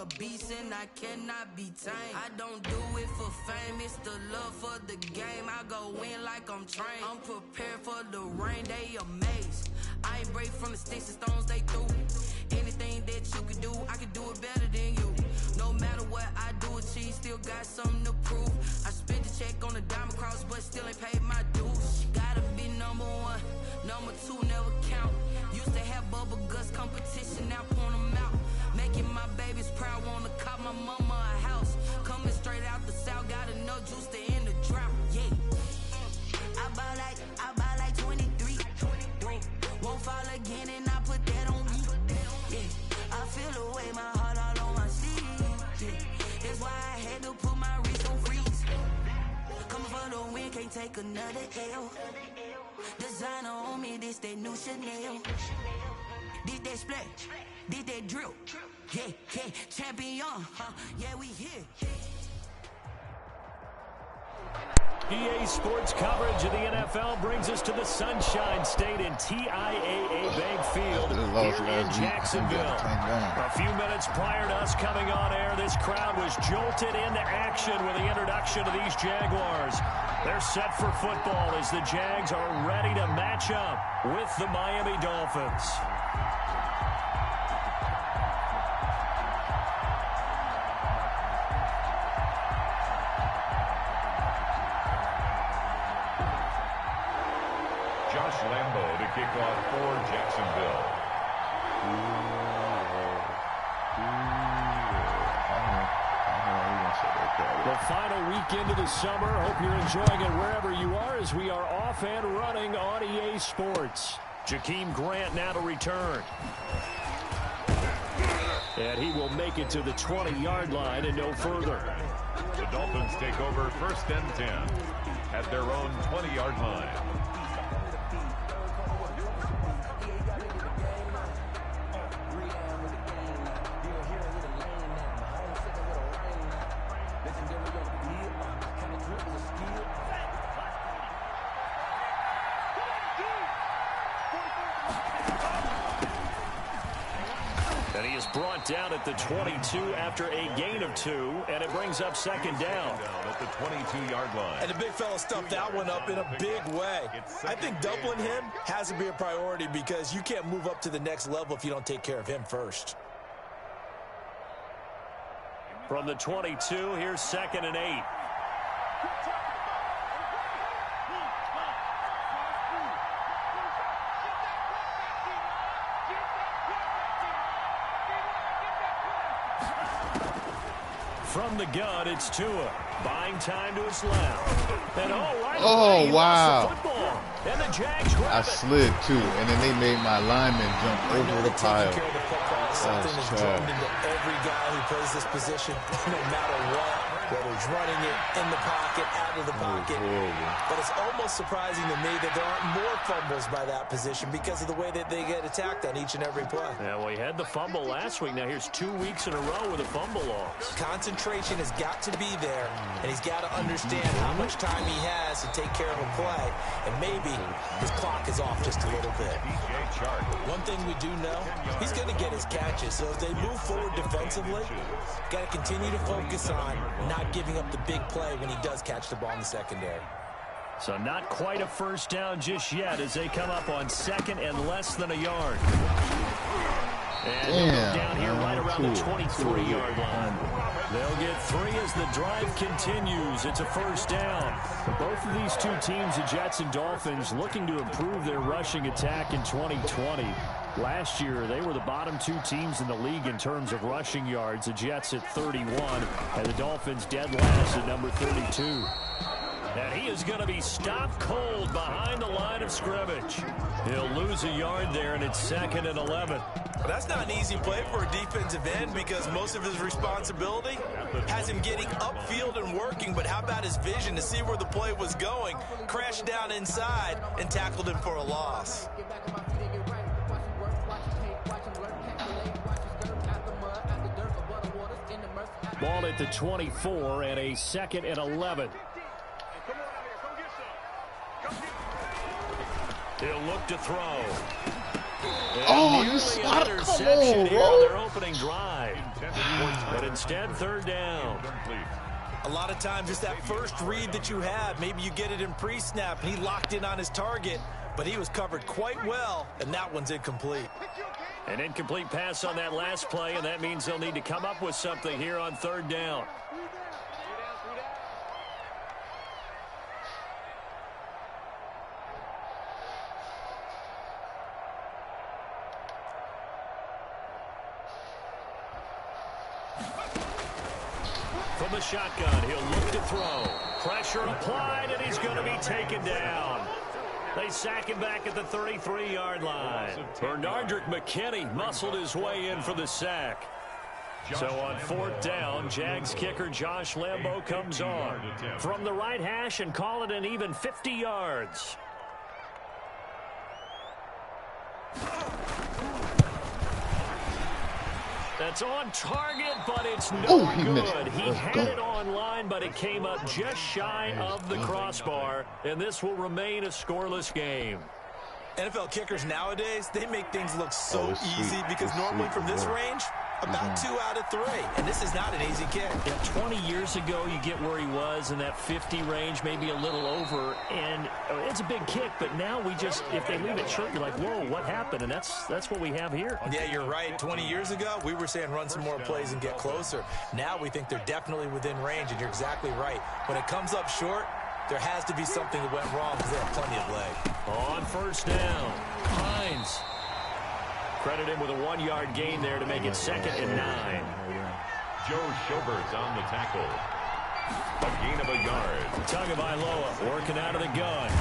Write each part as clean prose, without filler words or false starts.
a beast and I cannot be tamed. I don't do it for fame, it's the love for the game. I go in like I'm trained. I'm prepared for the rain, they amazed. I ain't break from the sticks and stones they threw. Anything that you can do, I can do it better than you. No matter what I do, achieve, still got something to prove. I spent the check on the diamond cross, but still ain't paid my dues. Gotta be number one, number two never count. Used to have bubble guts competition, now point them out. Making my babies proud, wanna cop my mama a house. Coming straight out the south, got enough juice to end the drought. Yeah, I buy like 23. Won't fall again and I put that on me. Yeah, I feel the way, my heart all on my sleeve. Yeah, that's why I had to put my wrist on freeze. Coming for the win, can't take another L. Designer on me, this that new Chanel. This that splash, this that drill. Yeah, yeah, champion, yeah, we here. EA Sports coverage of the NFL brings us to the Sunshine State in TIAA Bank Field here in Jacksonville. A few minutes prior to us coming on air, this crowd was jolted into action with the introduction of these Jaguars. They're set for football as the Jags are ready to match up with the Miami Dolphins. Lambo to kick off for Jacksonville. The final weekend of the summer. Hope you're enjoying it wherever you are as we are off and running on EA Sports. Jakeem Grant now to return. And he will make it to the 20-yard line and no further. The Dolphins take over 1st and 10 at their own 20-yard line. Brought down at the 22 after a gain of 2, and it brings up 2nd down. At the 22-yard line. And the big fella stuffed that one up in a big way. I think doubling him has to be a priority because you can't move up to the next level if you don't take care of him first. From the 22, here's 2nd and 8. From the gun, it's Tua. Buying time to his left. And right away, wow. The football. And the Jags grab I it. slid too, and then they made my lineman jump over the pile. Something is drummed into every guy who plays this position, no matter what. Whether he's running it in the pocket, out of the pocket. But it's almost surprising to me that there aren't more fumbles by that position because of the way that they get attacked on each and every play. Yeah, well, he had the fumble last week. Now here's 2 weeks in a row with a fumble loss. Concentration has got to be there, and he's got to understand how much time he has to take care of a play, and maybe his clock is off just a little bit. One thing we do know, he's going to get his catches, so if they move forward defensively, got to continue to focus on not giving up the big play when he does catch the ball in the secondary. So not quite a first down just yet as they come up on 2nd and less than a yard. And they'll go down here right around the 23-yard line. They'll get 3 as the drive continues. It's a first down. Both of these two teams, the Jets and Dolphins, looking to improve their rushing attack in 2020. Last year, they were the bottom 2 teams in the league in terms of rushing yards. The Jets at 31, and the Dolphins dead last at number 32. And he is going to be stopped cold behind the line of scrimmage. He'll lose a yard there, and it's 2nd and 11. Well, that's not an easy play for a defensive end because most of his responsibility has him getting upfield and working, but how about his vision to see where the play was going, crashed down inside, and tackled him for a loss. Ball at the 24 and a 2nd and 11. He'll look to throw. Oh, you spotted. Come on, here bro. on their opening drive. But instead, third down. A lot of times it's that first read that you have. Maybe you get it in pre-snap, and he locked in on his target, but he was covered quite well, and that one's incomplete. An incomplete pass on that last play, and that means they'll need to come up with something here on third down. From the shotgun, he'll look to throw. Pressure applied, and he's going to be taken down. They sack him back at the 33-yard line. Bernardrick McKinney muscled his way in for the sack. So on fourth down, Jags kicker Josh Lambo comes on from the right hash and call it an even 50 yards. That's on target, but it's no good. He had it on line, but it came up just shy of the crossbar, and this will remain a scoreless game. NFL kickers nowadays, they make things look so easy because normally from this range, about 2 out of 3. And this is not an easy kick. Yeah, 20 years ago, you get where he was in that 50 range, maybe a little over. And it's a big kick, but now we just, if they leave it short, you're like, whoa, what happened? And that's what we have here. Yeah, you're right. 20 years ago, we were saying run some more plays and get closer. Now we think they're definitely within range, and you're exactly right. When it comes up short, there has to be something that went wrong because they have plenty of leg. On first down, Phins. Credit him with a 1-yard gain there to make it 2nd and 9. Joe Schobert's on the tackle. A gain of a yard. Tagovailoa working out of the gun.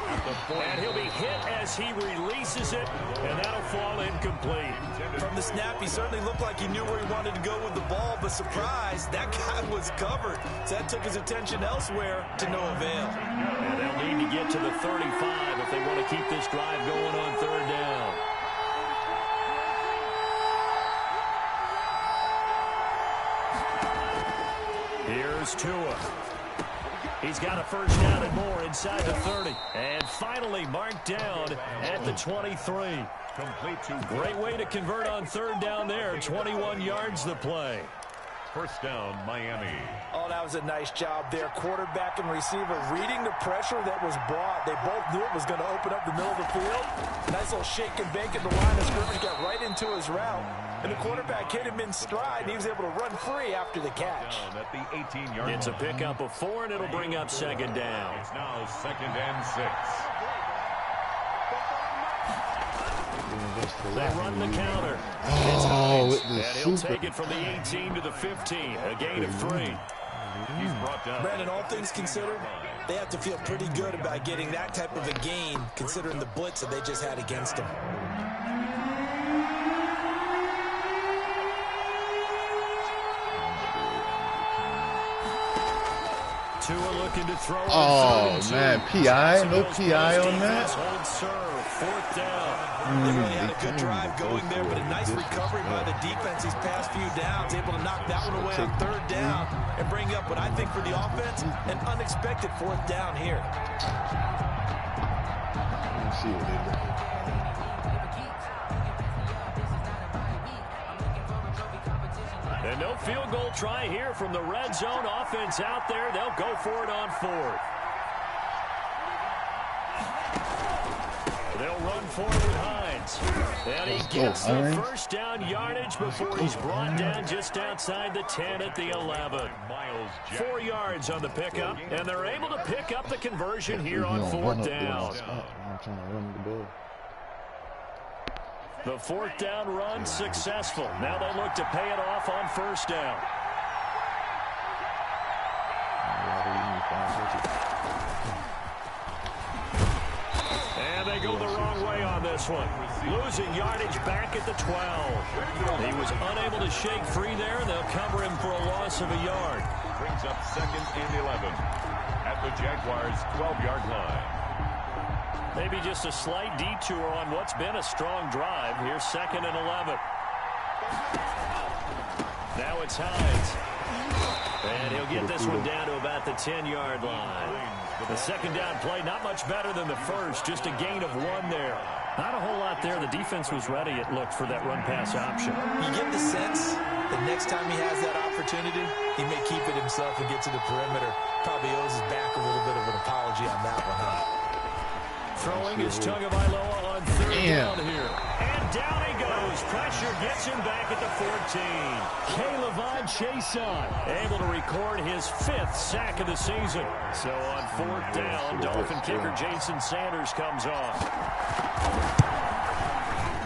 And he'll be hit as he releases it, and that'll fall incomplete. From the snap, he certainly looked like he knew where he wanted to go with the ball, but surprise, that guy was covered. So that took his attention elsewhere to no avail. And they'll need to get to the 35 if they want to keep this drive going on third down. Here's Tua. He's got a first down and more inside the 30. And finally marked down at the 23. Great way to convert on third down there. 21 yards the play. First down, Miami. Oh, that was a nice job there. Quarterback and receiver reading the pressure that was brought. They both knew it was going to open up the middle of the field. Nice little shake and bake at the line of scrimmage. Got right into his route. And the quarterback hit him in stride, and he was able to run free after the catch. At the 18-yard It's a pickup of 4, and it'll bring up 2nd down. It's now 2nd and 6. They run the counter. Oh, and he'll take it from the 18 to the 15. A gain of 3. He's brought down. Brandon, all things considered, they have to feel pretty good about getting that type of a gain, considering the blitz that they just had against them. Tua looking to throw. Oh, man. PI? No PI on that? Hold serve. 4th down. They really had a good drive going there, but a nice recovery by the defense these past few downs, able to knock that one away on third down and bring up what I think for the offense, an unexpected 4th down here. Let's see what they do. And no field goal try here from the red zone. Offense out there. They'll go for it on 4th. They'll run forward with Hines. And he gets the first down yardage before he's brought down just outside the 10 at the 11. 4 yards on the pickup, and they're able to pick up the conversion here on 4th down. I'm trying to run the ball. The 4th down run successful. Now they look to pay it off on first down. And they go the wrong way on this one. Losing yardage back at the 12. He was unable to shake free there, and they'll cover him for a loss of a yard. Brings up 2nd and 11 at the Jaguars' 12-yard line. Maybe just a slight detour on what's been a strong drive. Here's 2nd and 11. Now it's Hines. And he'll get this one down to about the 10-yard line. The 2nd down play, not much better than the first. Just a gain of 1 there. Not a whole lot there. The defense was ready, it looked, for that run-pass option. You get the sense that next time he has that opportunity, he may keep it himself and get to the perimeter. Probably owes his back a little bit of an apology on that one, huh? Throwing is Tagovailoa on third down here. And down he goes. Pressure gets him back at the 14. K'Lavon Chaisson able to record his 5th sack of the season. So on 4th down, Dolphin kicker Jason Sanders comes on.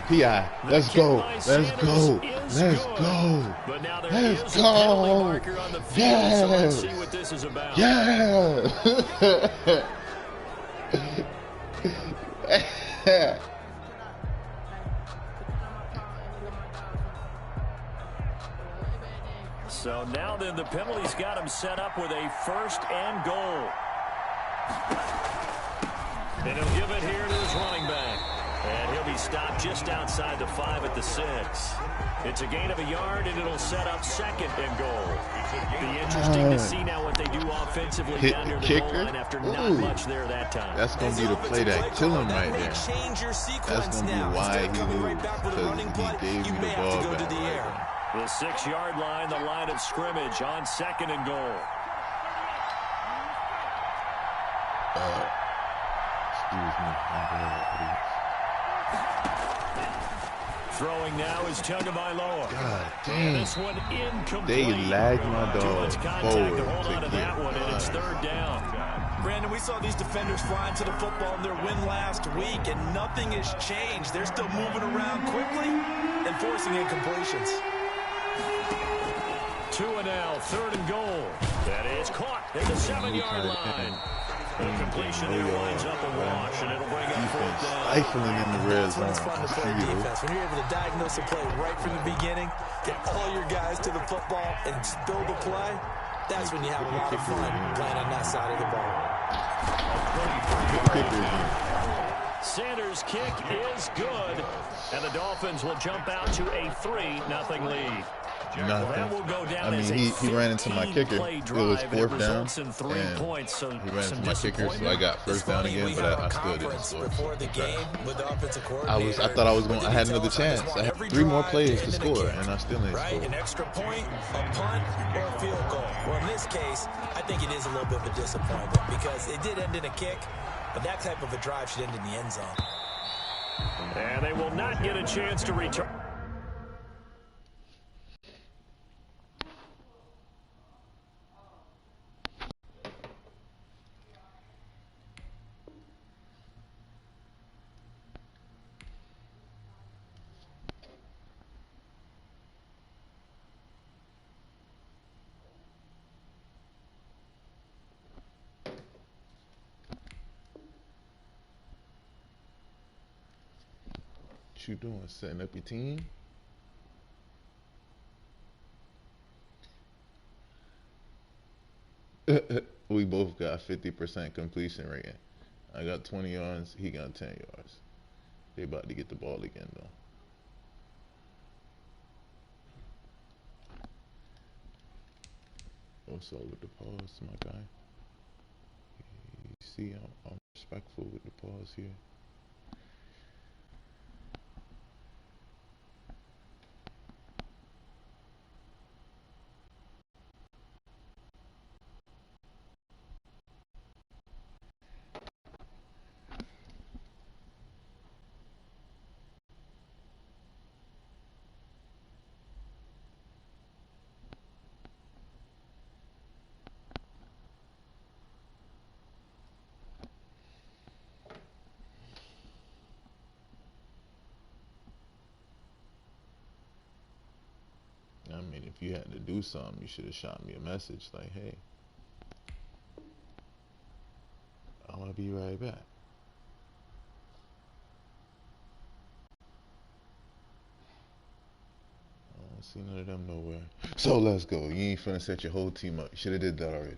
P.I. Let's go. Let's go. Let's go. But now there Let's is go. a penalty marker on the field, so let's see what this is about. Yeah. So now then, the penalty's got him set up with a 1st and goal. And he'll give it here to his running back. And he'll be stopped just outside the 5 at the 6. It's a gain of a yard, and it'll set up 2nd and goal. Be interesting to see now what they do offensively down near the goal line after not much there that time. That's going to be the play that kill him right there. That's going to be why he lose, because he gave you the ball back. The 6-yard line, the line of scrimmage on 2nd and goal. Excuse me. Throwing now is Tagovailoa. God damn. This one incomplete. They lagged my dog forward to hold on to to that get one, and it's 3rd down. Brandon, we saw these defenders flying to the football in their win last week, and nothing has changed. They're still moving around quickly and forcing incompletions. 2 and now, 3rd and goal. That is caught at the 7-yard line. The completion there winds up a wash, and it'll bring up 4th down. Stifling in the red zone. It's fun to play defense. When you're able to diagnose a play right from the beginning, get all your guys to the football, and build a play, that's when you have a lot of fun playing on that side of the ball. Sanders' kick is good, and the Dolphins will jump out to a 3-0 lead. That will go down. I mean, he ran into my kicker. It was 4th down, in 3 points, so he ran into my kicker, so I got 1st down again, but I still didn't score. Before the game with the offensive I thought I was going. I had another chance. I had 3 more plays to score, and I still didn't score. An extra point, a punt, or a field goal. Well, in this case, I think it is a little bit of a disappointment because it did end in a kick, but that type of a drive should end in the end zone. And they will not get a chance to return. What you doing? Setting up your team? We both got 50% completion rating. I got 20 yards. He got 10 yards. They about to get the ball again, though. What's up with the pause, my guy? You see, I'm respectful with the pause here. I mean, if you had to do something, you should have shot me a message like, hey, I'm going to be right back. I don't see none of them nowhere. So let's go. You ain't finna set your whole team up. You should have did that already.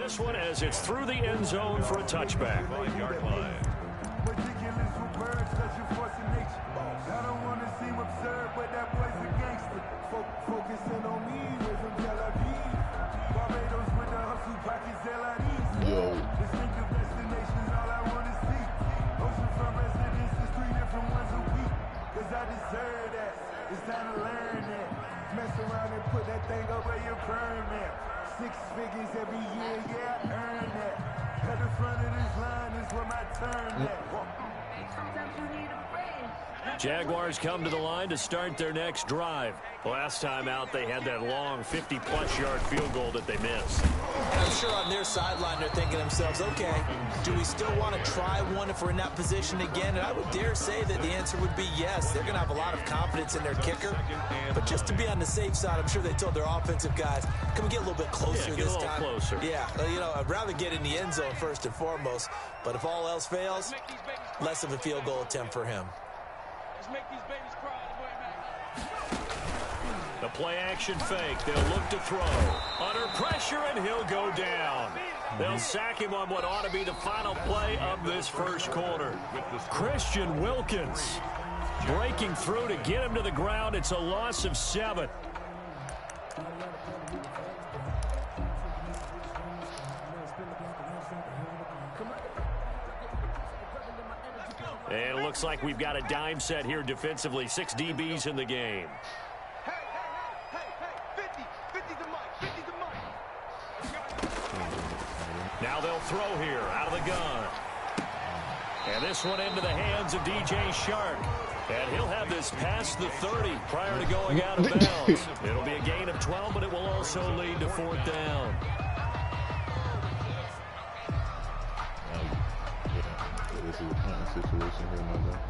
this one as it's through the end zone for a touchback. 5-yard line. Ridiculous with words, such a force of nature. I don't want to seem absurd, but that boy's a gangster. Focusing on me, we're from Tel Aviv. Barbados with the hustle pockets, LIDs. Yo. Distinctive destinations, all I want to see. Oceanfront residences, 3 different ones a week. Cause I deserve that. It's time to learn that. Mess around and put that thing over your permit. 6 figures every year, yeah, I earn that. At the front of this line is where my turn at. Jaguars come to the line to start their next drive. Last time out, they had that long 50-plus yard field goal that they missed. And I'm sure on their sideline they're thinking to themselves, okay, do we still want to try one if we're in that position again? And I would dare say that the answer would be yes. They're going to have a lot of confidence in their kicker. But just to be on the safe side, I'm sure they told their offensive guys, can we get a little bit closer this time? Get a little closer. Yeah, you know, I'd rather get in the end zone first and foremost. But if all else fails, less of a field goal attempt for him. The play-action fake. They'll look to throw. Under pressure, and he'll go down. They'll sack him on what ought to be the final play of this first quarter. Christian Wilkins breaking through to get him to the ground. It's a loss of 7. And it looks like we've got a dime set here defensively. 6 DBs in the game. Now they'll throw here out of the gun. And this one into the hands of DJ Shark. And he'll have this past the 30 prior to going out of bounds. It'll be a gain of 12, but it will also lead to 4th down.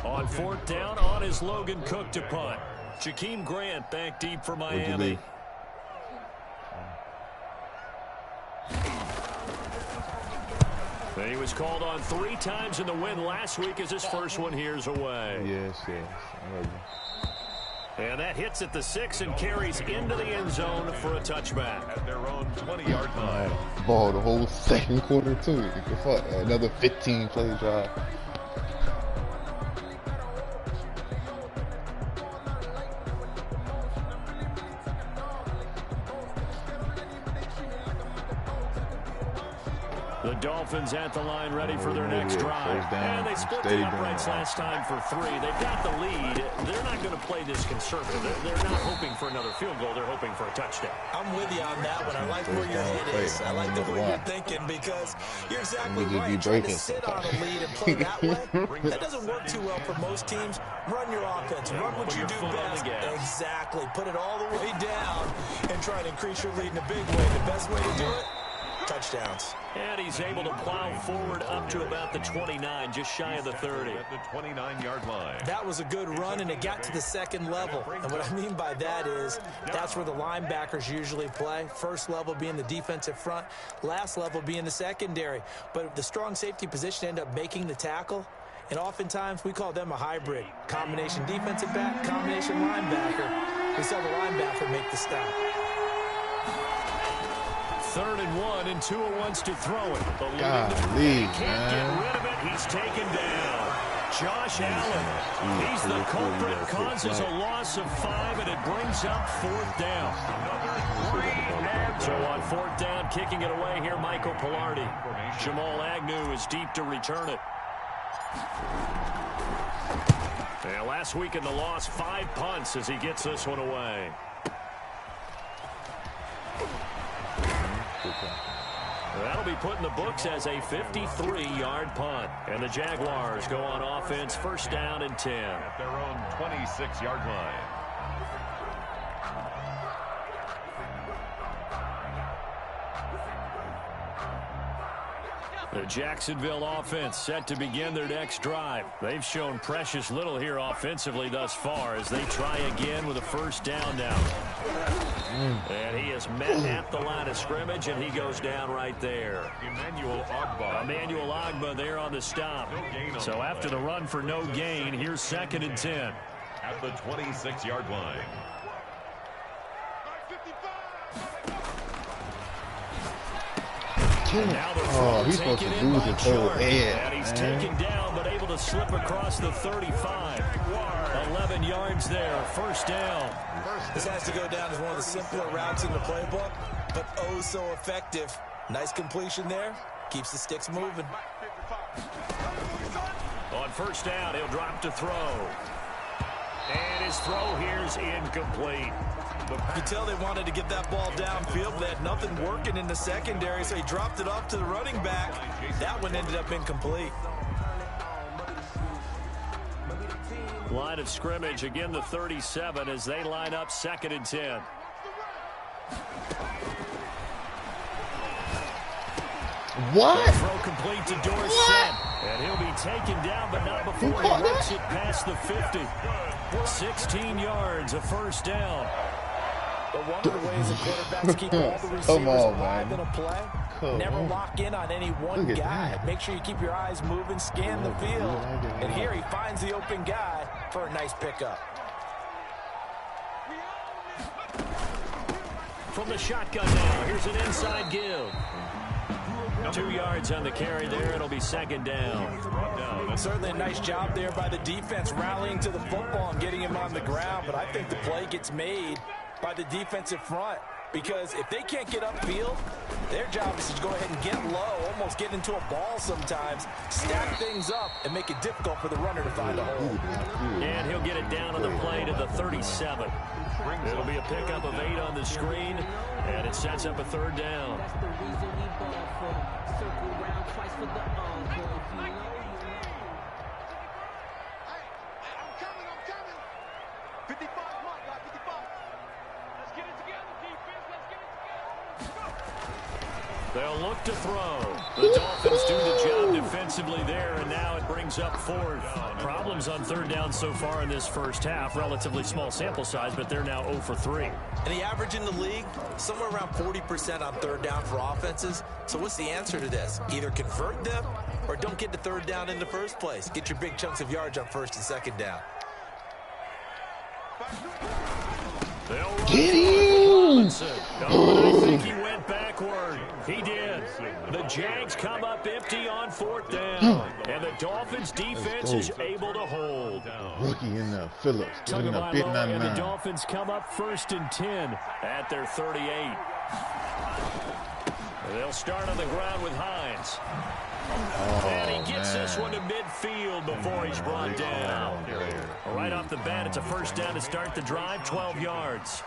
On 4th down, on is Logan Cook to punt. Jakeem Grant back deep for Miami. And he was called on 3 times in the win last week as his first one here's away. Yes. I love you. And that hits at the 6 and carries into the end zone for a touchback. At their own 20-yard line. Ball the whole second quarter too. Another 15-play drive. The Dolphins at the line ready for their next drive. And they split the uprights last time for 3. They've got the lead. They're not going to play this conservative. They're not hoping for another field goal. They're hoping for a touchdown. I'm with you on that one. I like where your head is. I like the way you're thinking because you're exactly right. Trying to sit on a lead and play that way, that doesn't work too well for most teams. Run your offense. Run what you do best. Exactly. Put it all the way down and try to increase your lead in a big way. The best way to do it, touchdowns. And he's able to plow forward up to about the 29, just shy of the 30. At the 29-yard line. That was a good run, and it got to the second level. And what I mean by that is that's where the linebackers usually play. First level being the defensive front, last level being the secondary. But the strong safety position ended up making the tackle. And oftentimes we call them a hybrid. Combination defensive back, combination linebacker. We saw the linebacker make the stop. 3rd and 1, and Tua wants to throw it. Golly, can't get rid of it. He's taken down. Josh Allen. He's the culprit. Causes a loss of 5, and it brings up 4th down. So on 4th down, kicking it away here, Michael Pilardi. Jamal Agnew is deep to return it. And last week in the loss, 5 punts as he gets this one away. That'll be put in the books as a 53-yard punt. And the Jaguars go on offense, 1st down and 10. At their own 26-yard line. The Jacksonville offense set to begin their next drive. They've shown precious little here offensively thus far as they try again with a 1st down now. And he is met at the line of scrimmage, and he goes down right there. Emmanuel Ogbah there on the stop. So after the run for no gain, here's 2nd and 10. At the 26-yard line. Oh, he's supposed to lose his whole head. And he's taken down, but able to slip across the 35. 11 yards there, first down. This has to go down as one of the simpler routes in the playbook, but oh so effective. Nice completion there. Keeps the sticks moving. On first down, he'll drop to throw. And his throw here is incomplete. You could tell they wanted to get that ball downfield, but they had nothing working in the secondary, so he dropped it off to the running back. That one ended up incomplete. Line of scrimmage, again the 37 as they line up 2nd and 10. What? Throw complete to Dorsett. And he'll be taken down, but not before he works it past the 50. 16 yards, a first down. But one of the ways that quarterbacks keep all the receivers alive in a play, never lock in on any one guy. Make sure you keep your eyes moving, scan the field. And here he finds the open guy for a nice pickup. From the shotgun now, here's an inside give. 2 yards on the carry there. It'll be 2nd down. Certainly a nice job there by the defense rallying to the football and getting him on the ground. But I think the play gets made by the defensive front, because if they can't get upfield, their job is to go ahead and get low, almost get into a ball sometimes, stack things up, and make it difficult for the runner to find a hole. And he'll get it down on the play to the 37. It'll be a pickup of 8 on the screen, and it sets up a 3rd down. They'll look to throw. The Dolphins do the job defensively there, and now it brings up 4th. Problems on 3rd down so far in this first half. Relatively small sample size, but they're now 0 for 3. And the average in the league, somewhere around 40% on 3rd down for offenses. So what's the answer to this? Either convert them or don't get the 3rd down in the first place. Get your big chunks of yards on 1st and 2nd down. Get him! I think he went backward. He did. The Jags come up empty on 4th down. And the Dolphins defense is able to hold. Rookie in the Phillips. And the Dolphins come up 1st and 10 at their 38. They'll start on the ground with Hines. And he gets this one to midfield before he's brought down. Right off the bat, it's a 1st down to start the drive, 12 yards.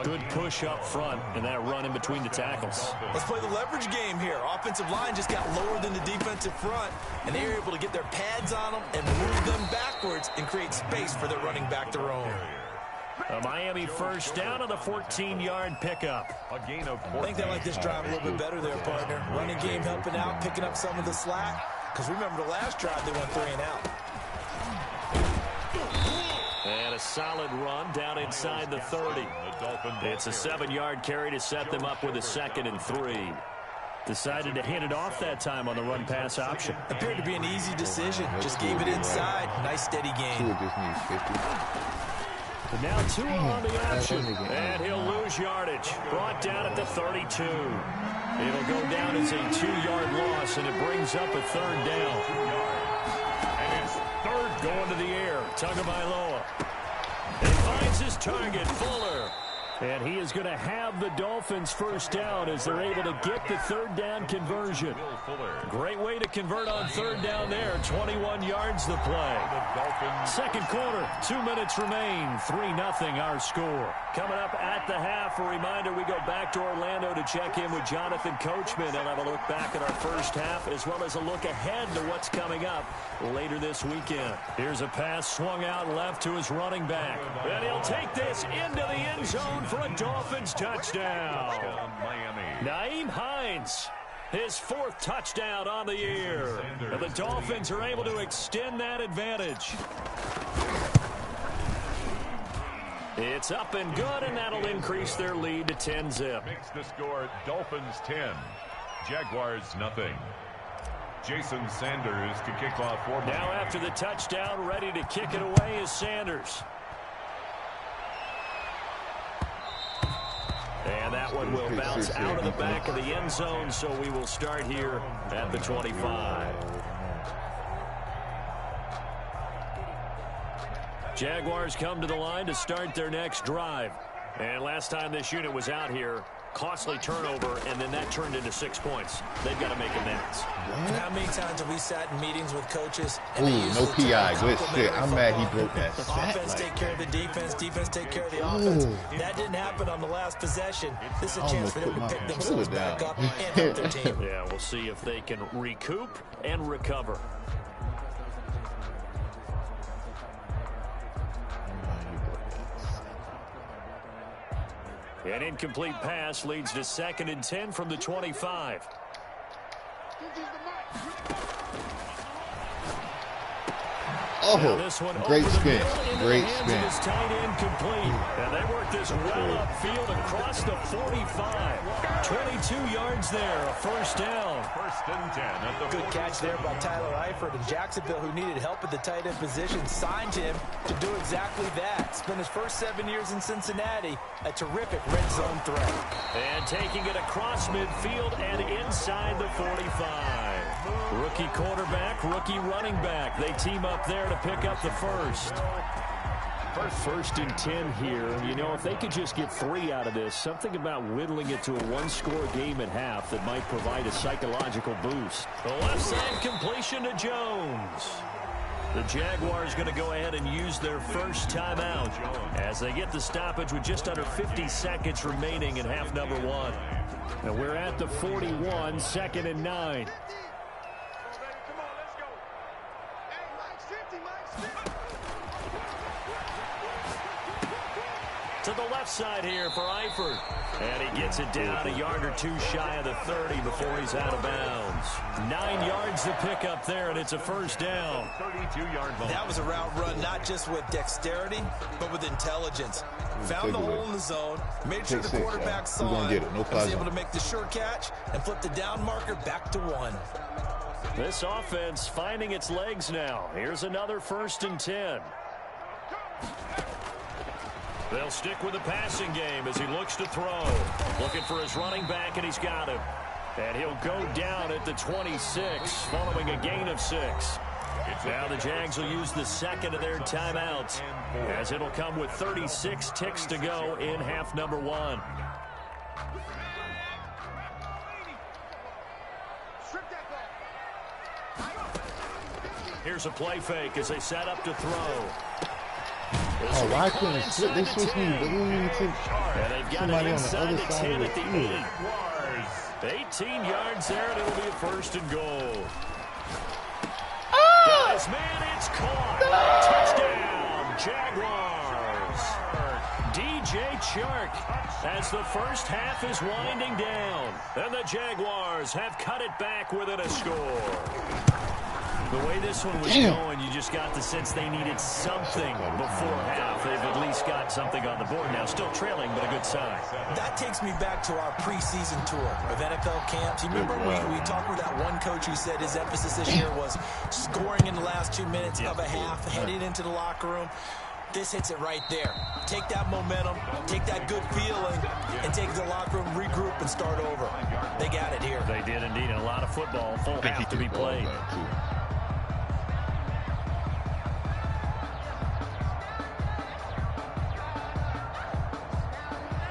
Good push up front and that run in between the tackles. Let's play the leverage game here. Offensive line just got lower than the defensive front, and they were able to get their pads on them and move them backwards and create space for their running back to roam. A Miami 1st down on the 14-yard pickup. A gain of 14. I think they like this drive a little bit better there, partner. Running game helping out, picking up some of the slack. Because remember the last drive, they went 3 and out. And a solid run down inside the 30. It's a 7-yard carry to set them up with a 2nd and 3. Decided to hand it off that time on the run-pass option. Appeared to be an easy decision. Just gave it inside. Nice steady gain. Just needs 50. But now 2 on the option. And he'll lose yardage. Brought down at the 32. It'll go down as a 2-yard loss, and it brings up a 3rd down. And it's 3rd going to the air. Tagovailoa. He finds his target, Fuller. And he is going to have the Dolphins 1st down as they're able to get the 3rd down conversion. Great way to convert on 3rd down there. 21 yards the play. 2nd quarter, 2 minutes remain. 3-0 our score. Coming up at the half, a reminder we go back to Orlando to check in with Jonathan Coachman. He'll have a look back at our first half as well as a look ahead to what's coming up later this weekend. Here's a pass swung out left to his running back. And he'll take this into the end zone for a Dolphins touchdown. Nyheim Hines, his 4th touchdown on the year. And the Dolphins are able to extend that advantage. It's up and good, and that'll increase their lead to 10-zip. Makes the score Dolphins 10, Jaguars nothing. Jason Sanders to kick off for now after the touchdown, ready to kick it away is Sanders. And that one will bounce out of the back of the end zone, so we will start here at the 25. Jaguars come to the line to start their next drive. And last time this unit was out here, costly turnover, and then that turned into 6 points. They've got to make amends. And how many times have we sat in meetings with coaches? Ooh, no PI. Good shit. I'm mad he broke that sack. Offense take care of the defense. Defense take care of the offense. That didn't happen on the last possession. This is a chance for them to pick themselves back up and help their team. Yeah, we'll see if they can recoup and recover. An incomplete pass leads to 2nd and 10 from the 25. Oh, great spin. Great spin. Tight end complete. And they work this well upfield across the 45. 22 yards there, a first down. 1st and 10 at the Good catch there by Tyler Eifert. And Jacksonville, who needed help at the tight end position, signed him to do exactly that. Spent his first 7 years in Cincinnati. A terrific red zone threat. And taking it across midfield and inside the 45. Rookie quarterback, rookie running back. They team up there to pick up the first. 1st and 10 here. You know, if they could just get 3 out of this, something about whittling it to a 1-score game at half that might provide a psychological boost. The left side completion to Jones. The Jaguars going to go ahead and use their first timeout as they get the stoppage with just under 50 seconds remaining in half number 1. And we're at the 41, 2nd and 9. To the left side here for Eifert. And he gets it down a yard or 2 shy of the 30 before he's out of bounds. 9 yards to pick up there, and it's a first down. 32-yard ball. That was a route run not just with dexterity, but with intelligence. Found the hole in the zone, made sure the quarterback saw it, and was able to make the sure catch and flip the down marker back to 1. This offense finding its legs now. Here's another 1st and 10. They'll stick with the passing game as he looks to throw. Looking for his running back, and he's got him. And he'll go down at the 26, following a gain of 6. Now the Jags will use the 2nd of their timeouts, as it'll come with 36 ticks to go in half number 1. Here's a play fake as they set up to throw. Oh, why couldn't it slip? They switched me way to somebody on the other side of the field. 18 yards there, and it'll be a 1st and goal. Guys, man, it's caught. Touchdown, Jaguars. DJ Chark as the first half is winding down. And the Jaguars have cut it back within a score. The way this one was going, you just got the sense they needed something before half. They've at least got something on the board now. Still trailing, but a good sign. That takes me back to our preseason tour of NFL camps. You remember we talked with that one coach who said his emphasis this year was scoring in the last 2 minutes of a half, heading into the locker room. This hits it right there. Take that momentum, take that good feeling, and take the locker room, regroup, and start over. They got it here. They did indeed. And a lot of football, full half to be played.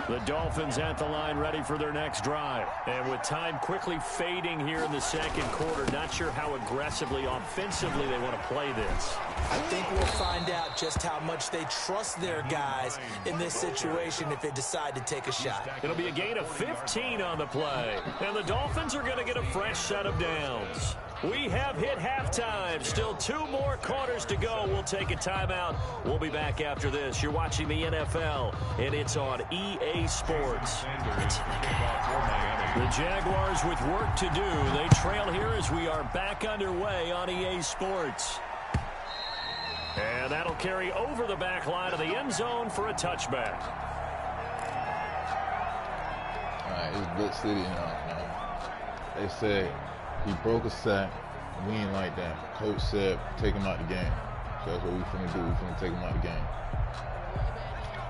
The Dolphins at the line, ready for their next drive. And with time quickly fading here in the 2nd quarter, not sure how aggressively, offensively they want to play this. I think we'll find out just how much they trust their guys in this situation if they decide to take a shot. It'll be a gain of 15 on the play. And the Dolphins are going to get a fresh set of downs. We have hit halftime. Still 2 more quarters to go. We'll take a timeout. We'll be back after this. You're watching the NFL, and it's on EA Sports. The Jaguars with work to do. They trail here as we are back underway on EA Sports. And that'll carry over the back line of the end zone for a touchback. All right, it's good city now, man. They said he broke a sack. We ain't like that. Coach said take him out the game. So that's what we finna do. We finna take him out the game.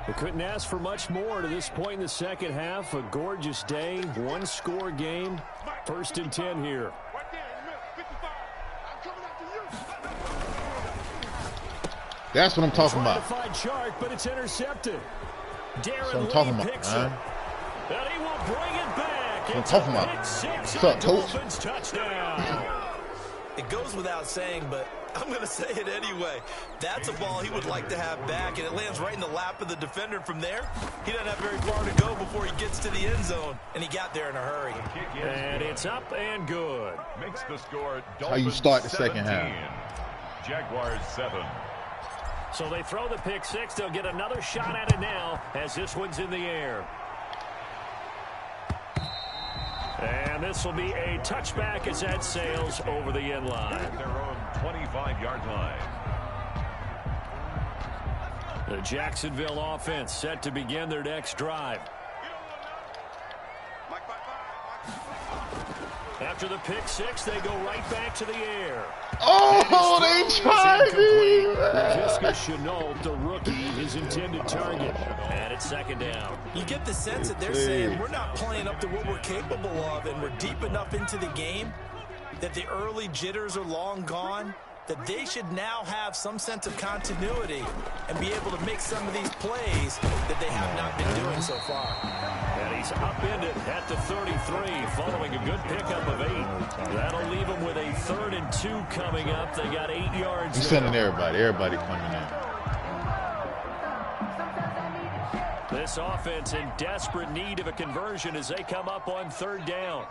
We couldn't ask for much more to this point in the second half. A gorgeous day, one-score game. 1st and 10 here. That's what I'm talking about. Chart, but it's intercepted. That's what I'm talking about, man. And he will bring it back. That's what I'm talking about. What's up, coach? Touchdown. It goes without saying, but I'm going to say it anyway. That's a ball he would like to have back, and it lands right in the lap of the defender. From there, he doesn't have very far to go before he gets to the end zone, and he got there in a hurry. And it's up and good. Makes the score. How you start the second half. Jaguars 7. So they throw the pick six. They'll get another shot at it now as this one's in the air. And this will be a touchback as that sails over the end line. Their own 25-yard line. The Jacksonville offense set to begin their next drive. After the pick six, they go right back to the air. Oh, they tried me. Laviska Shenault, the rookie, his intended target. And it's 2nd down. You get the sense that they're saying we're not playing up to what we're capable of, and we're deep enough into the game that the early jitters are long gone, that they should now have some sense of continuity and be able to make some of these plays that they have not been doing so far. And he's upended at the 33 following a good pickup of 8. That'll leave him with a 3rd and 2 coming up. They got 8 yards. He's sending everybody coming in. This offense in desperate need of a conversion as they come up on 3rd down.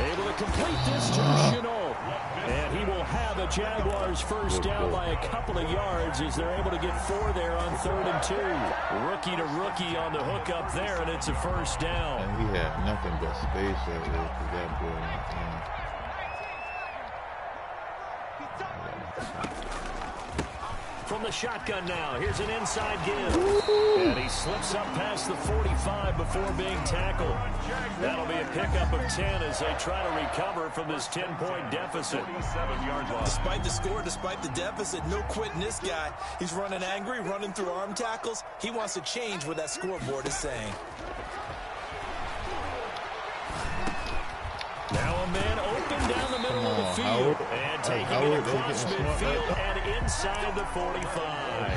Able to complete this to Shenault. And he will have a Jaguars 1st down by a couple of yards as they're able to get 4 there on 3rd and 2. Rookie to rookie on the hook up there, and it's a 1st down. And he had nothing but space right there for that boy. From the shotgun now, here's an inside give. And he slips up past the 45 before being tackled. That'll be a pickup of 10 as they try to recover from this 10-point deficit. 7-yard line. Despite the score, despite the deficit, no quitting this guy. He's running angry, running through arm tackles. He wants to change what that scoreboard is saying. Now a man open down the middle of the field. And taking it across midfield and inside the 45.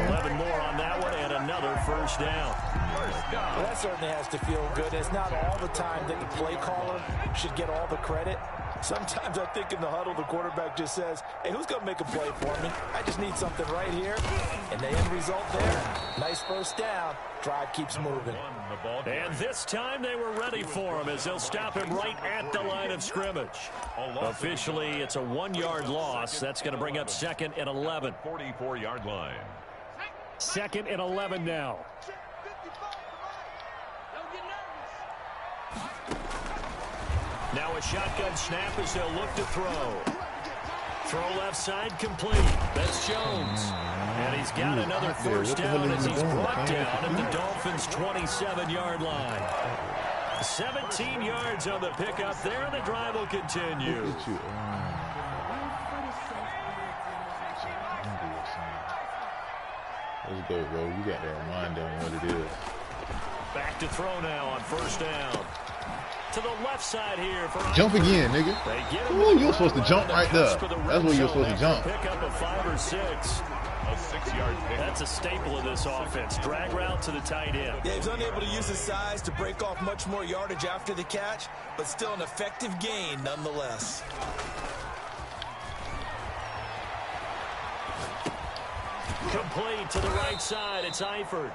11 more on that one and another 1st down. Well, that certainly has to feel good. It's not all the time that the play caller should get all the credit. Sometimes I think in the huddle, the quarterback just says, hey, who's going to make a play for me? I just need something right here. And the end result there, nice 1st down. Drive keeps moving. And this time they were ready for him as they'll stop him right at the line of scrimmage. Officially, it's a 1-yard loss. That's going to bring up 2nd and 11. 44-yard line. 2nd and 11 now. Now a shotgun snap as they'll look to throw. Throw left side complete. That's Jones. And he's got another 1st down as he's brought down at the Dolphins' 27-yard line. 17 yards on the pickup there, and the drive will continue. Let's go, bro. You got to remind them what it is. Back to throw now on 1st down. To the left side here for jump again, nigga. Ooh, you were supposed to jump right there. That's where you're supposed to jump. Pick up a 5 or 6. A 6-yard pick. That's a staple of this offense. Drag route to the tight end. Yeah, he's unable to use his size to break off much more yardage after the catch, but still an effective gain nonetheless. Complete to the right side. It's Eifert.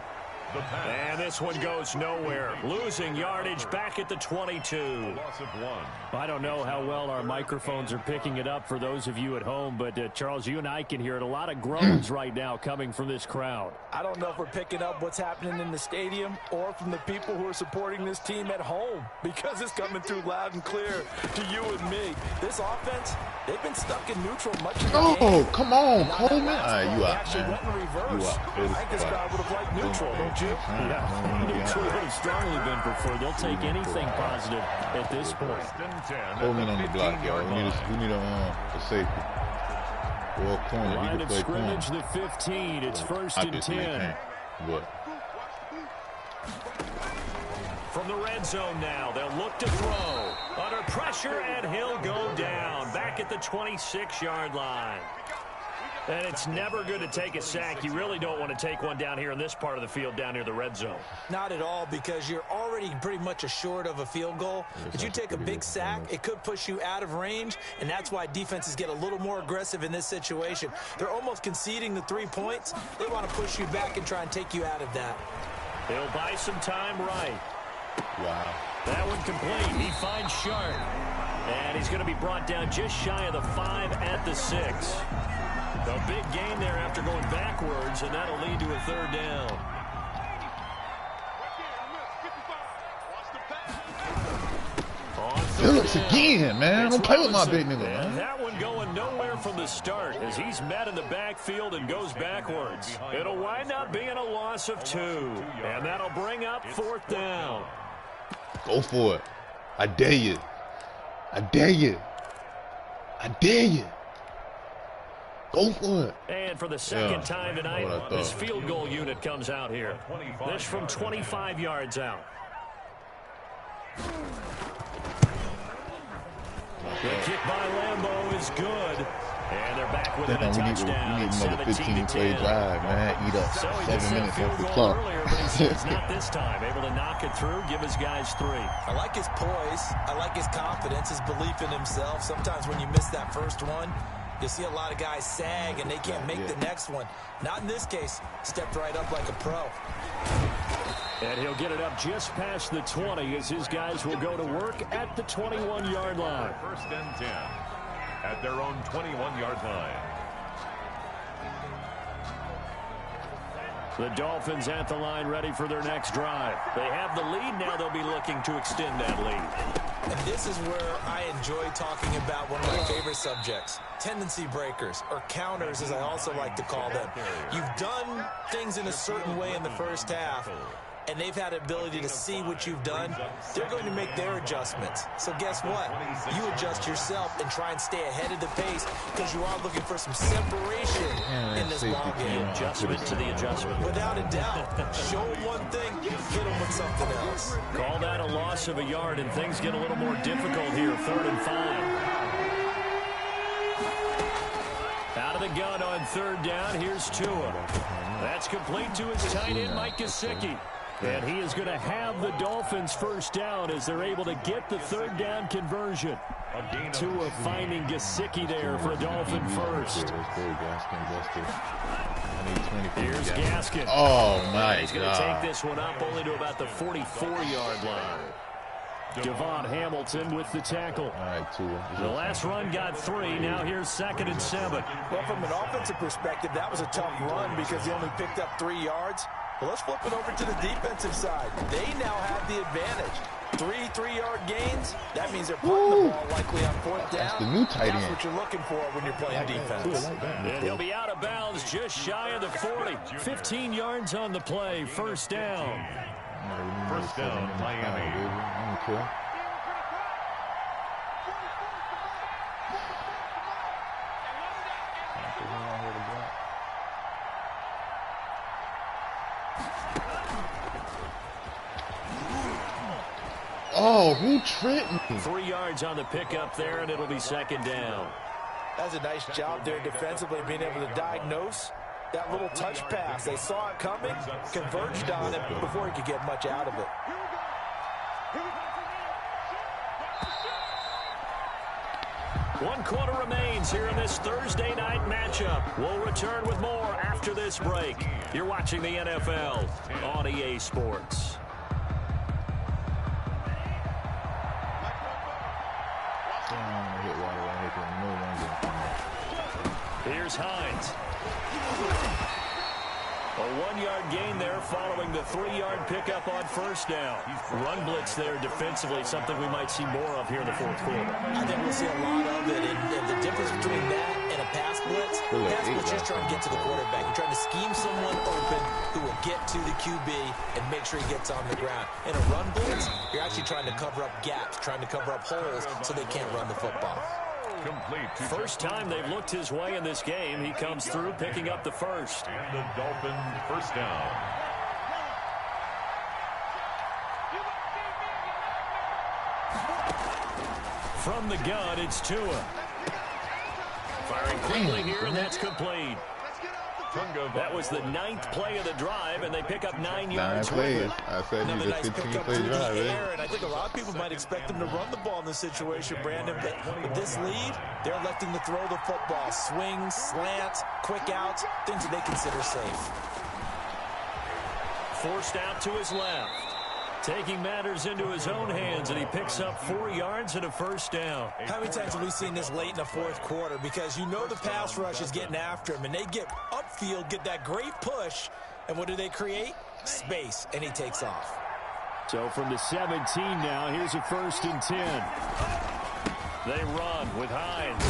And this one goes nowhere. Losing yardage back at the 22. Loss of 1. I don't know how well our microphones are picking it up for those of you at home, but Charles, you and I can hear it. A lot of groans right now coming from this crowd. I don't know if we're picking up what's happening in the stadium or from the people who are supporting this team at home, because it's coming through loud and clear to you and me. This offense, they've been stuck in neutral much of the game. Oh, come on, Coleman. All right, you out, actually man. went in reverse. You out. I think this crowd would have liked neutral, don't you? you? Yeah, it would have strongly been preferred. They'll take anything positive at this point. Coleman on the block, y'all. We need a safety. Or a corner. Line of scrimmage, the 15. It's first and 10. From the red zone now, they'll look to throw. Under pressure, and he'll go down. Back at the 26-yard line. And it's never good to take a sack. You really don't want to take one down here in this part of the field, down near the red zone. Not at all, because you're already pretty much assured of a field goal. But you take a big sack, it could push you out of range, and that's why defenses get a little more aggressive in this situation. They're almost conceding the 3 points. They want to push you back and try and take you out of that. He'll buy some time right. Wow. That one complete. He finds Sharp. And he's going to be brought down just shy of the 5 at the 6. A big gain there after going backwards, and that'll lead to a third down. Phillips again, man. Don't play with my big nigga, man. And that one going nowhere from the start as he's met in the backfield and goes backwards. It'll wind up being a loss of 2, and that'll bring up 4th down. Go for it. I dare you. I dare you. I dare you. Go for it. And for the second time tonight, this field goal unit comes out here. This from 25 yards out. The kick by Lambeau is good. And they're back within a touchdown. We need another 15-play drive, man. Eat up 7 minutes off the clock. Earlier, but he says not this time. Able to knock it through, give his guys 3. I like his poise. I like his confidence, his belief in himself. Sometimes when you miss that first one, you see a lot of guys sag and they can't make the next one. Not in this case. Stepped right up like a pro. And he'll get it up just past the 20 as his guys will go to work at the 21-yard line. First and 10 at their own 21-yard line. The Dolphins at the line ready for their next drive. They have the lead. Now they'll be looking to extend that lead. And this is where I enjoy talking about one of my favorite subjects, tendency breakers, or counters as I also like to call them. You've done things in a certain way in the first half, and they've had the ability to see what you've done. They're going to make their adjustments. So guess what? You adjust yourself and try and stay ahead of the pace because you are looking for some separation in this ball game. Adjustment to the adjustment. Without a doubt. Show them one thing, hit them with something else. Call that a loss of a yard, and things get a little more difficult here. 3rd and 5. Out of the gun on 3rd down. Here's Tua. That's complete to his tight end, Mike Gesicki. And he is going to have the Dolphins first down as they're able to get the 3rd down conversion. Tua finding Gesicki there for Dolphin first. Here's Gaskin. Oh, my God. He's going to take this one up only to about the 44-yard line. Devon Hamilton with the tackle. All right, Tua. The last run got 3. Now here's 2nd and 7. Well, from an offensive perspective, that was a tough run because he only picked up 3 yards. Well, let's flip it over to the defensive side. They now have the advantage. 3 3-yard gains. That means they're putting the ball likely on 4th down. That's the new tight end. That's what you're looking for when you're playing defense. And he'll be out of bounds just shy of the 40. 15 yards on the play. First down. First down, Miami. Oh, who tripped me? 3 yards on the pickup there, and it'll be 2nd down. That's a nice job there defensively, being able to diagnose that little touch pass. They saw it coming, converged on it before he could get much out of it. One quarter remains here in this Thursday night matchup. We'll return with more after this break. You're watching the NFL on EA Sports. Here's Hines. A 1-yard gain there following the 3-yard pickup on first down. Run blitz there defensively, something we might see more of here in the fourth quarter. I think we'll see a lot of it. And the difference between that and a pass blitz, pass blitz just trying to get to the quarterback. You're trying to scheme someone open who will get to the QB and make sure he gets on the ground. In a run blitz, you're actually trying to cover up gaps, trying to cover up holes so they can't run the football. Complete. First time they've looked his way in this game. He comes through picking up the first. And the Dolphins first down. From the gun, it's Tua. Firing quickly here, and that's complete. That was the 9th play of the drive, and they pick up 9 yards. 9 plays. I said he's a 15-play drive, right? And I think a lot of people might expect them to run the ball in this situation, Brandon. But with this lead, they're electing to throw the football. Swings, slants, quick outs, things that they consider safe. Forced out to his left. Taking matters into his own hands, and he picks up 4 yards and a first down. How many times have we seen this late in the fourth quarter? Because you know the pass rush is getting after him, and they get upfield, get that great push, and what do they create? Space, and he takes off. So from the 17 now, here's a 1st and 10. They run with Hines.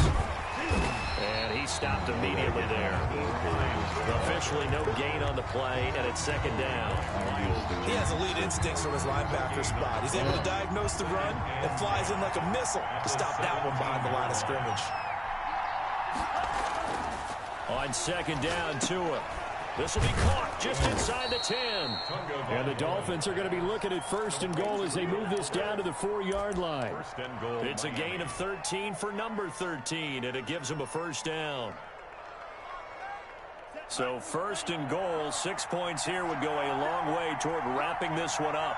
And he stopped immediately there. Officially no gain on the play, and it's 2nd down. He has elite instincts from his linebacker spot. He's able to diagnose the run and flies in like a missile to stop that one behind the line of scrimmage. On 2nd down, Tua. This will be caught just inside the 10. And the Dolphins are going to be looking at 1st and goal as they move this down to the 4-yard line. It's a gain of 13 for number 13, and it gives them a first down. So 1st and goal, 6 points here would go a long way toward wrapping this one up.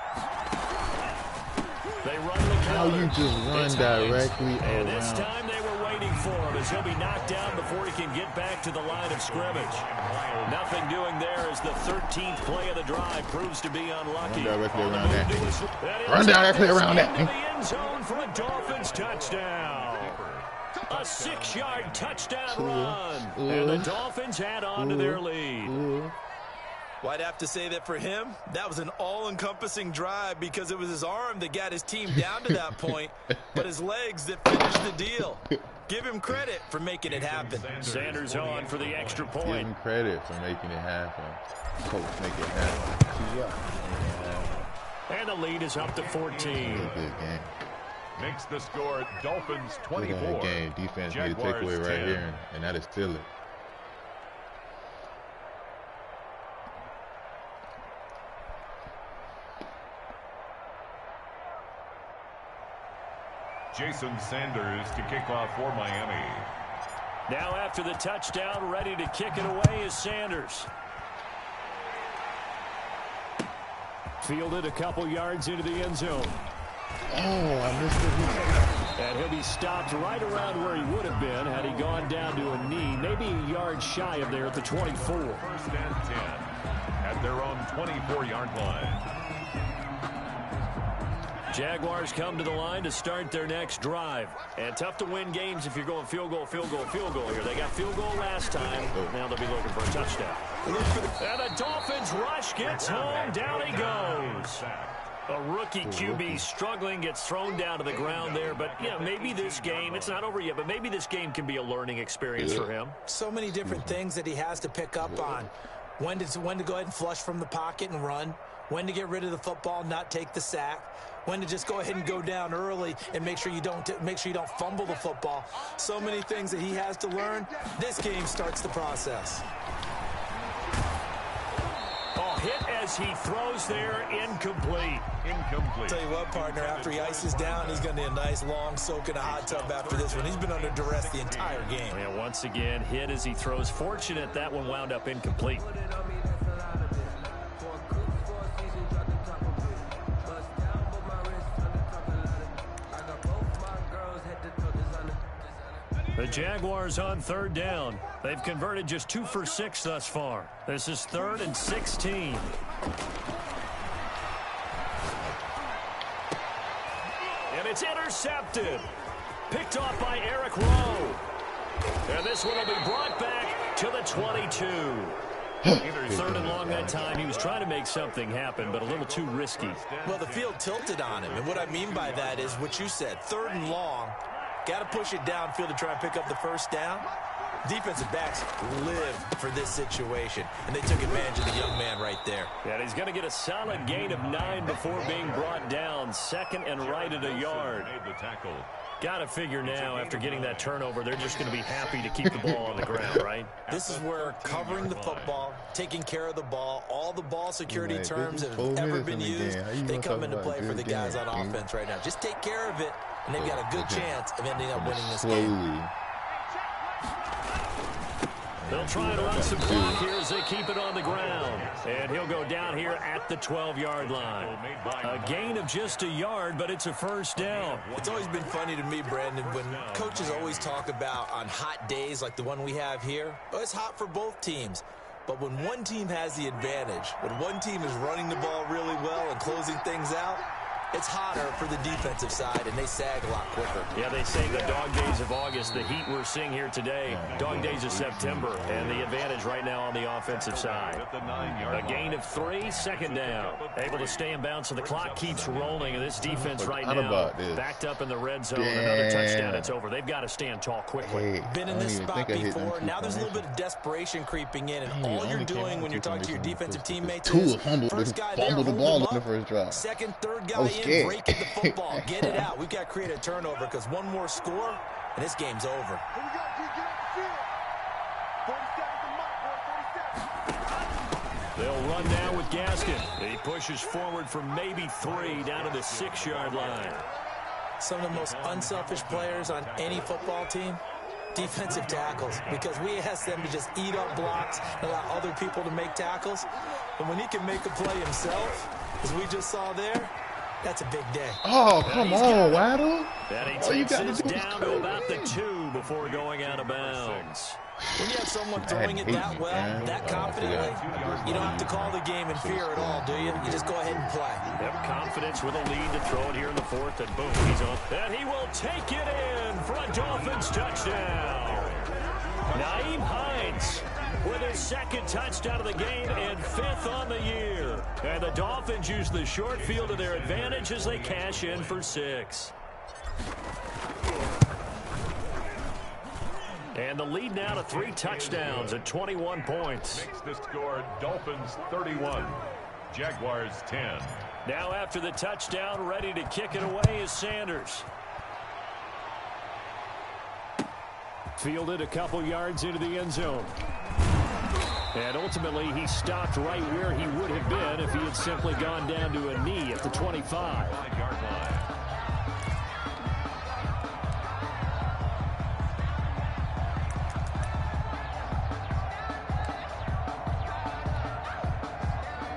They run the counter. How you just run directly and around. this time they were waiting for him as he'll be knocked down before he can get back to the line of scrimmage. Nothing doing there as the 13th play of the drive proves to be unlucky. Run directly around that. Run directly around that. In the end zone for a Dolphins touchdown. A 6-yard touchdown run. And the Dolphins add on to their lead. Well, I'd have to say that for him, that was an all-encompassing drive because it was his arm that got his team down to that point, but his legs that finished the deal. Give him credit for making it happen. Sanders on for the extra point. Give him credit for making it happen. Coach, make it happen. And the lead is up to 14. Good game. Makes the score Dolphins 24. Good game. Defense made a takeaway right 10. here, and that is still it. Jason Sanders to kick off for Miami. Now after the touchdown, ready to kick it away is Sanders. Fielded a couple yards into the end zone. Oh, I missed it. And he'll be stopped right around where he would have been had he gone down to a knee, maybe a yard shy of there at the 24. 1st and 10 at their own 24-yard line. Jaguars come to the line to start their next drive. And tough to win games if you're going field goal, field goal, field goal here. They got field goal last time. Now they'll be looking for a touchdown. And the Dolphins rush gets home. Down he goes. A rookie QB struggling, gets thrown down to the ground there. But, yeah, maybe this game, it's not over yet, but maybe this game can be a learning experience for him. So many different things that he has to pick up on. When to go ahead and flush from the pocket and run. When to get rid of the football, not take the sack. When to just go ahead and go down early and make sure you don't fumble the football. So many things that he has to learn. This game starts the process. Oh, hit as he throws there, incomplete. Incomplete. Tell you what, partner, after he ices down, he's going to need a nice long soak in a hot tub after this one. He's been under duress the entire game. Yeah, once again, hit as he throws. Fortunate that one wound up incomplete. The Jaguars on 3rd down. They've converted just 2 for 6 thus far. This is 3rd and 16. And it's intercepted. Picked off by Eric Rowe. And this one will be brought back to the 22. Third and long that time. He was trying to make something happen, but a little too risky. Well, the field tilted on him, and what I mean by that is what you said. Third and long, got to push it downfield to try and pick up the first down. Defensive backs live for this situation, and they took advantage of the young man right there. And he's going to get a solid gain of 9 before being brought down. Second and right at a yard. Got to figure now, after getting that turnover, they're just going to be happy to keep the ball on the ground, right? This is where covering the football, taking care of the ball, all the ball security terms that have ever been used, they come into play for the guys on offense right now. Just take care of it, and they've got a good chance of ending up winning this game. They'll try and run some clock here as they keep it on the ground. And he'll go down here at the 12-yard line. A gain of just a yard, but it's a first down. It's always been funny to me, Brandon, when coaches always talk about on hot days like the one we have here. Well, it's hot for both teams. But when one team has the advantage, when one team is running the ball really well and closing things out, it's hotter for the defensive side, and they sag a lot quicker. Yeah, they say the dog days of August, the heat we're seeing here today, dog days of September, and the advantage right now on the offensive side. A gain of 3, second down. Able to stay in bounds, so the clock keeps rolling, and this defense right now backed up in the red zone. Another touchdown, it's over. They've got to stand tall quickly. Been in this spot before. Now there's a little bit of desperation creeping in, and all you're doing when you're talking to your defensive teammates is first guy there, hold the ball in the first drive. Second, third guy in. Breaking the football, get it out. We've got to create a turnover because one more score, and this game's over. They'll run now with Gaskin. He pushes forward for maybe 3 down to the 6-yard line. Some of the most unselfish players on any football team, defensive tackles, because we ask them to just eat up blocks and allow other people to make tackles. And when he can make a play himself, as we just saw there, that's a big day. Oh, come on, Waddle. And he takes this down to about the 2 before going out of bounds. When you have someone throwing it that well, that confidently, you don't have to call the game in fear at all, do you? You just go ahead and play. Yep, confidence with a lead to throw it here in the 4th, and boom, he's on. And he will take it in for a Dolphins touchdown. Nyheim Hines with his 2nd touchdown of the game and 5th on the year. And the Dolphins use the short field to their advantage as they cash in for 6. And the lead now to 3 touchdowns at 21 points. Makes the score Dolphins 31, Jaguars 10. Now after the touchdown, ready to kick it away is Sanders. Fielded a couple yards into the end zone. And ultimately, he stopped right where he would have been if he had simply gone down to a knee at the 25.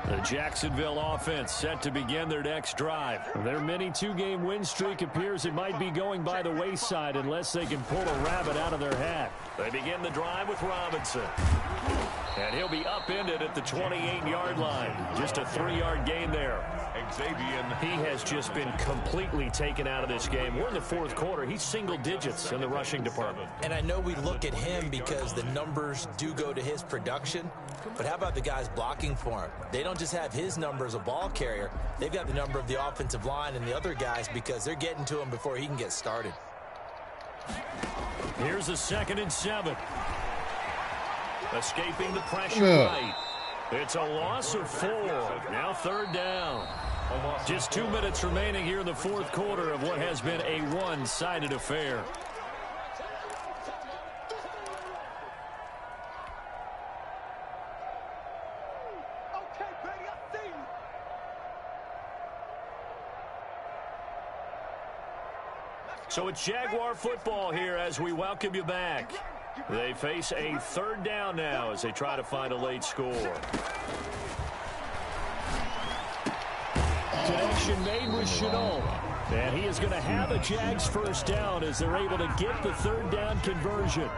The Jacksonville offense set to begin their next drive. Their mini 2-game win streak appears it might be going by the wayside unless they can pull a rabbit out of their hat. They begin the drive with Robinson. And he'll be upended at the 28-yard line. Just a 3-yard gain there. He has just been completely taken out of this game. We're in the 4th quarter. He's single digits in the rushing department. And I know we look at him because the numbers do go to his production. But how about the guys blocking for him? They don't just have his number as a ball carrier. They've got the number of the offensive line and the other guys because they're getting to him before he can get started. Here's a 2nd and 7. Escaping the pressure right. It's a loss of 4. Now 3rd down. Just 2 minutes remaining here in the 4th quarter of what has been a one-sided affair. So it's Jaguar football here as we welcome you back. They face a 3rd down now as they try to find a late score. Connection made with Chenault. And he is going to have a Jags first down as they're able to get the 3rd down conversion.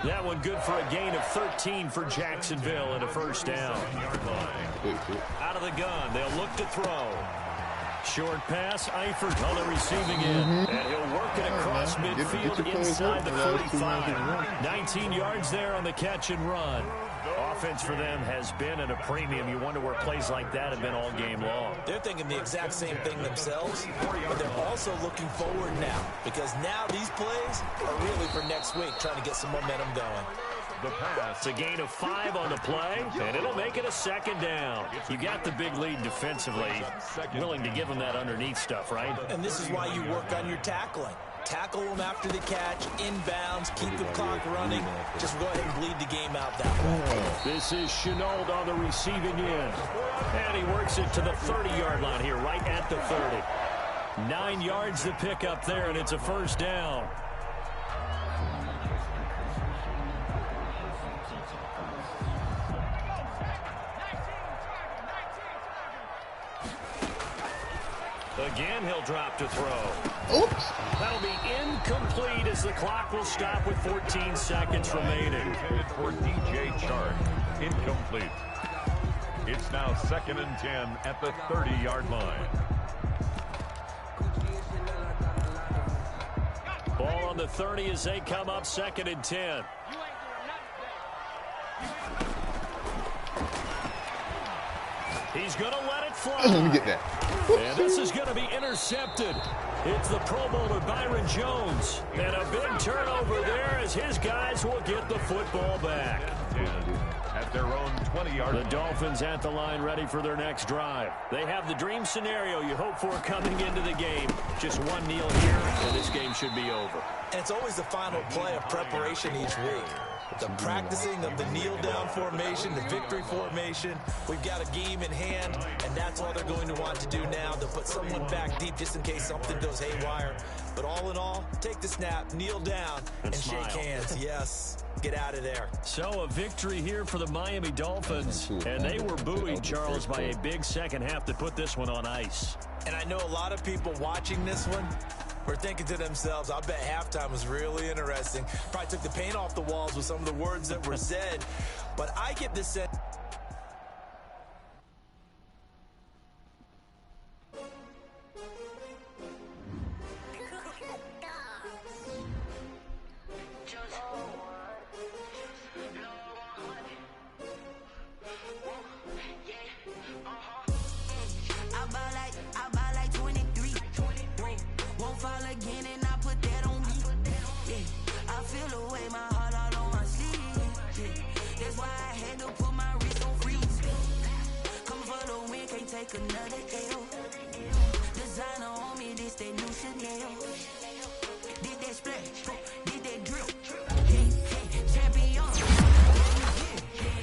That one good for a gain of 13 for Jacksonville and a first down. Out of the gun, they'll look to throw. Short pass, Eifert on the receiving end. And he'll work it across midfield inside the 45. 19 yards there on the catch and run. defense for them has been at a premium. You wonder where plays like that have been all game long. They're thinking the exact same thing themselves, but they're also looking forward now, because now these plays are really for next week, trying to get some momentum going. The pass. It's a gain of 5 on the play, and it'll make it a 2nd down. You got the big lead defensively, willing to give them that underneath stuff, right? And this is why you work on your tackling. Tackle them after the catch, inbounds, keep the clock running. Just go ahead and bleed the game out that way. This is Chenault on the receiving end. And he works it to the 30-yard line here, right at the 30. 9 yards to pick up there, and it's a 1st down. Again, he'll drop to throw. Oops. That'll be incomplete as the clock will stop with 14 seconds remaining. Intended for DJ Chark. Incomplete. It's now 2nd and 10 at the 30-yard line. Ball on the 30 as they come up 2nd and 10. He's going to let it fly. Let me get that. And this is going to be intercepted. It's the Pro Bowler Byron Jones. And a big turnover there as his guys will get the football back. At their own 20-yard line. The Dolphins at the line ready for their next drive. They have the dream scenario you hope for coming into the game. Just one kneel here, and this game should be over. And it's always the final play of preparation each week. The practicing of the kneel-down formation, the victory formation. We've got a game in hand, and that's all they're going to want to do now. They'll put someone back deep just in case something goes haywire. But all in all, take the snap, kneel down, and shake hands. Yes. Get out of there. So a victory here for the Miami Dolphins, and they were buoyed, Charles, by a big second half that put this one on ice. And I know a lot of people watching this one were thinking to themselves, I bet halftime was really interesting. Probably took the paint off the walls with some of the words that were said. But I get this sense. Another L. Designer on me, this that new Chanel. Did that splash, did that drill. Champion.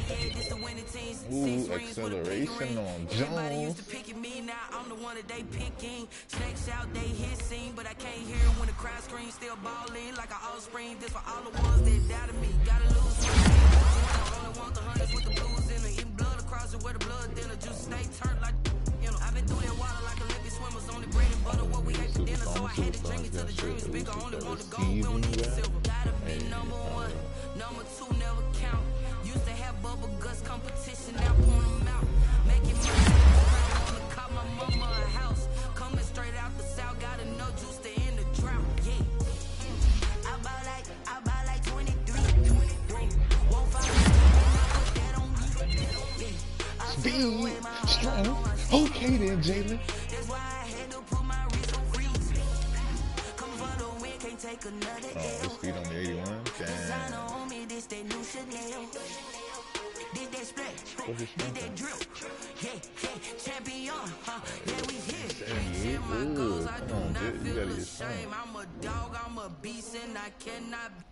Yeah, this the winning teams. Ooh, acceleration on Everybody used to Jones. pick at me, now I'm the one that they picking. Snakes out, they hissing, but I can't hear when the crowd screams. Still balling like an offspring. This for all the ones that doubted me. Gotta lose. I only want the hundreds with the blues in it. Eating blood across it where the blood then the juice stay turned like. I've been through that water like Olympic swimmers. Only bread and butter, what we ate for dinner. So I had to drink it till the dream is bigger. Only want the gold, we don't need the silver. Gotta be number one, number two never count. Used to have bubble guts competition, now point them out. Making money, I wanna call my mama a house. Coming straight out the south, gotta know juice to end the drought. Yeah, I buy like 23. Won't find me, I put that on me. Yeah, I feel the way my heart on. Okay then, Jalen. That's why I had to put my wrist on freeze. Come for the win, can't take another L. Speed on the 81. Designer Damn. on me, this that new Chanel. Did that splash, did that drill. Yeah, champion, huh? Yeah, we here. 78. My goals, I do Come on, not dude. You feel gotta get ashamed. I'm a dog, I'm a beast, and I cannot be